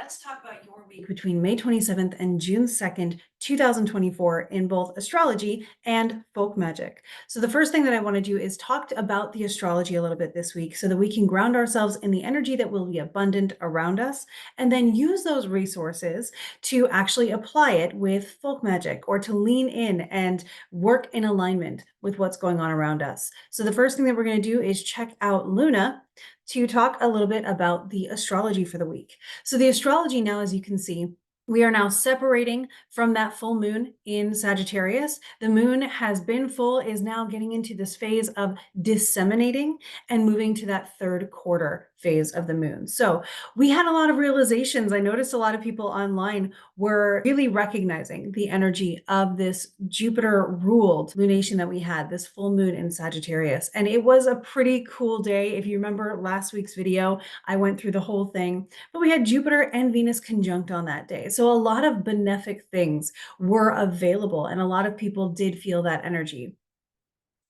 let's talk about your week between May 27th and June 2nd, 2024 in both astrology and folk magic. So the first thing that I want to do is talk about the astrology a little bit this week so that we can ground ourselves in the energy that will be abundant around us and then use those resources to actually apply it with folk magic or to lean in and work in alignment with what's going on around us. So the first thing that we're going to do is check out Luna to talk a little bit about the astrology for the week. So the astrology now, as you can see, we are now separating from that full moon in Sagittarius. The moon has been full, is now getting into this phase of disseminating and moving to that third quarter phase of the moon. So we had a lot of realizations. I noticed a lot of people online were really recognizing the energy of this Jupiter ruled lunation that we had, this full moon in Sagittarius. And it was a pretty cool day. If you remember last week's video, I went through the whole thing, but we had Jupiter and Venus conjunct on that day. So a lot of benefic things were available and a lot of people did feel that energy.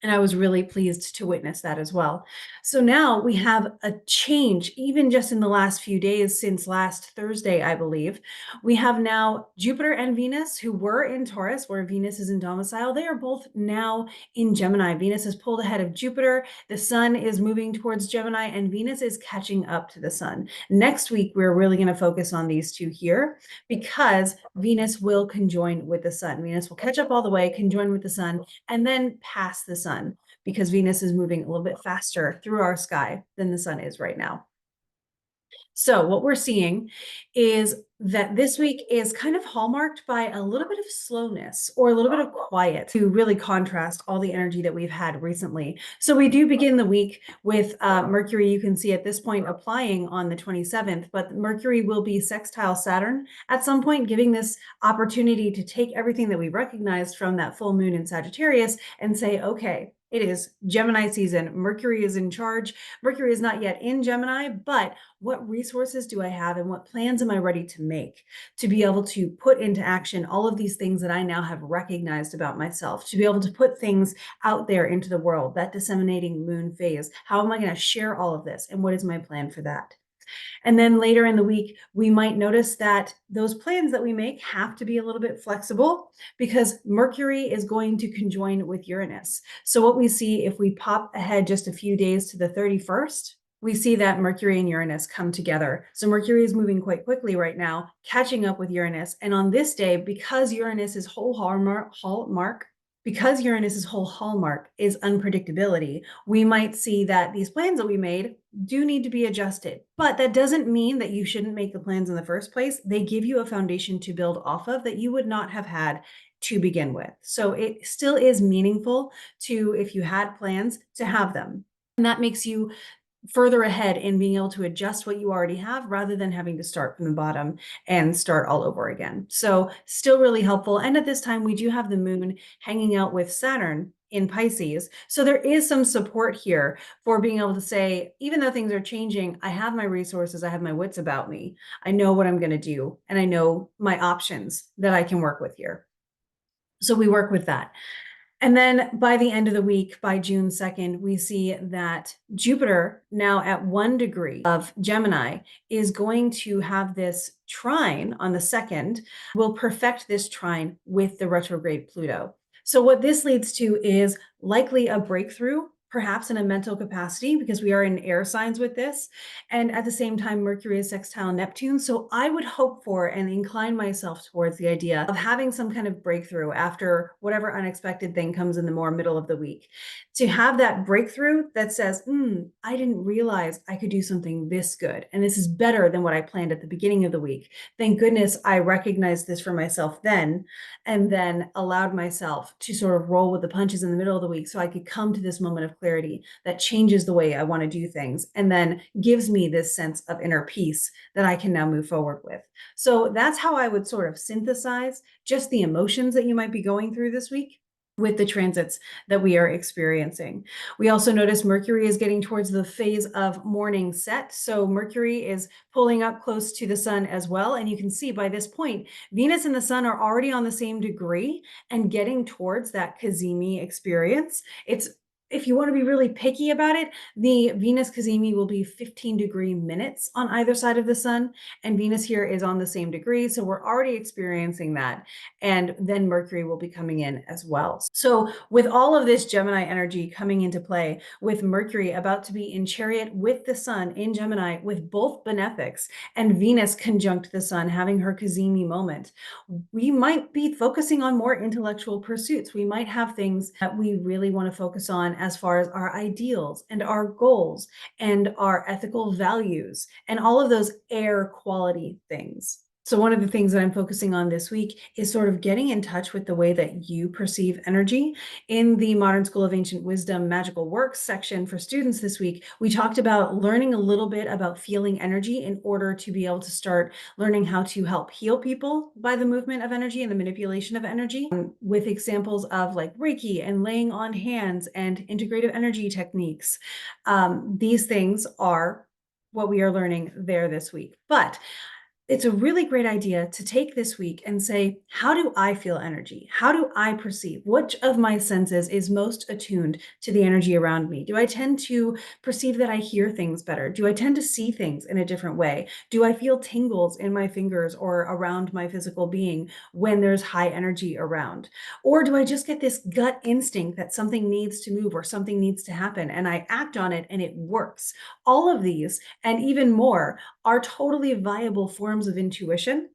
And I was really pleased to witness that as well. So now we have a change, even just in the last few days since last Thursday, I believe. We have now Jupiter and Venus, who were in Taurus, where Venus is in domicile. They are both now in Gemini. Venus is pulled ahead of Jupiter. The sun is moving towards Gemini, and Venus is catching up to the sun. Next week, we're really going to focus on these two here because Venus will conjoin with the sun. Venus will catch up all the way, conjoin with the sun, and then pass the sun because Venus is moving a little bit faster through our sky than the sun is right now. So what we're seeing is that this week is kind of hallmarked by a little bit of slowness or a little bit of quiet to really contrast all the energy that we've had recently. So we do begin the week with Mercury, you can see at this point applying on the 27th, but Mercury will be sextile Saturn at some point, giving this opportunity to take everything that we recognized from that full moon in Sagittarius and say, okay, it is Gemini season. Mercury is in charge. Mercury is not yet in Gemini, but what resources do I have and what plans am I ready to make to be able to put into action all of these things that I now have recognized about myself, to be able to put things out there into the world, that disseminating moon phase. How am I going to share all of this? And what is my plan for that? And then later in the week, we might notice that those plans that we make have to be a little bit flexible because Mercury is going to conjoin with Uranus. So what we see if we pop ahead just a few days to the 31st, we see that Mercury and Uranus come together. So Mercury is moving quite quickly right now, catching up with Uranus. And on this day, because Uranus's whole hallmark is unpredictability, we might see that these plans that we made do need to be adjusted. But that doesn't mean that you shouldn't make the plans in the first place. They give you a foundation to build off of that you would not have had to begin with. So it still is meaningful to, if you had plans, to have them. And that makes you further ahead in being able to adjust what you already have rather than having to start from the bottom and start all over again. So still really helpful. And at this time, we do have the moon hanging out with Saturn in Pisces. So there is some support here for being able to say, even though things are changing, I have my resources, I have my wits about me. I know what I'm going to do, and I know my options that I can work with here. So we work with that. And then by the end of the week, by June 2nd, we see that Jupiter, now at 1 degree of Gemini, is going to have this trine on the 2nd, will perfect this trine with the retrograde Pluto. So what this leads to is likely a breakthrough, perhaps in a mental capacity, because we are in air signs with this. And at the same time, Mercury is sextile Neptune. So I would hope for and incline myself towards the idea of having some kind of breakthrough after whatever unexpected thing comes in the more middle of the week. To have that breakthrough that says, I didn't realize I could do something this good. And this is better than what I planned at the beginning of the week. Thank goodness I recognized this for myself then, and then allowed myself to sort of roll with the punches in the middle of the week so I could come to this moment of clarity that changes the way I want to do things and then gives me this sense of inner peace that I can now move forward with. So that's how I would sort of synthesize just the emotions that you might be going through this week with the transits that we are experiencing. We also notice Mercury is getting towards the phase of morning set. So Mercury is pulling up close to the sun as well. And you can see by this point, Venus and the sun are already on the same degree and getting towards that Kazemi experience. It's If you want to be really picky about it, the Venus cazimi will be 15-degree minutes on either side of the sun, and Venus here is on the same degree, so we're already experiencing that. And then Mercury will be coming in as well. So, with all of this Gemini energy coming into play, with Mercury about to be in chariot with the sun in Gemini, with both benefics, and Venus conjunct the sun, having her cazimi moment, we might be focusing on more intellectual pursuits. We might have things that we really want to focus on as far as our ideals and our goals and our ethical values and all of those air quality things. So, one of the things that I'm focusing on this week is sort of getting in touch with the way that you perceive energy. In the Modern School of Ancient Wisdom Magical Works section for students this week, we talked about learning a little bit about feeling energy in order to be able to start learning how to help heal people by the movement of energy and the manipulation of energy, with examples of like Reiki and laying on hands and integrative energy techniques. These things are what we are learning there this week. But it's a really great idea to take this week and say, how do I feel energy? How do I perceive? Which of my senses is most attuned to the energy around me? Do I tend to perceive that I hear things better? Do I tend to see things in a different way? Do I feel tingles in my fingers or around my physical being when there's high energy around? Or do I just get this gut instinct that something needs to move or something needs to happen and I act on it and it works? All of these and even more are totally viable forms of intuition,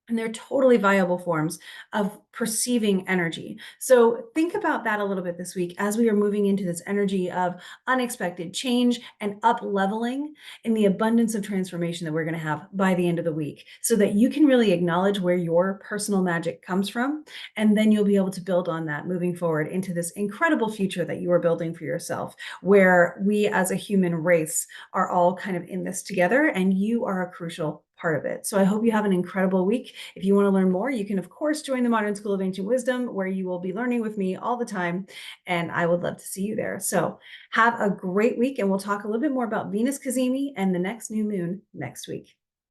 and they're totally viable forms of perceiving energy. So think about that a little bit this week as we are moving into this energy of unexpected change and up leveling in the abundance of transformation that we're going to have by the end of the week, so that you can really acknowledge where your personal magic comes from. And then you'll be able to build on that moving forward into this incredible future that you are building for yourself, where we as a human race are all kind of in this together, and you are a crucial part of it. So I hope you have an incredible week. If you want to learn more, you can, of course, join the Modern School of Ancient Wisdom, where you will be learning with me all the time. And I would love to see you there. So have a great week. And we'll talk a little bit more about Venus cazimi and the next new moon next week.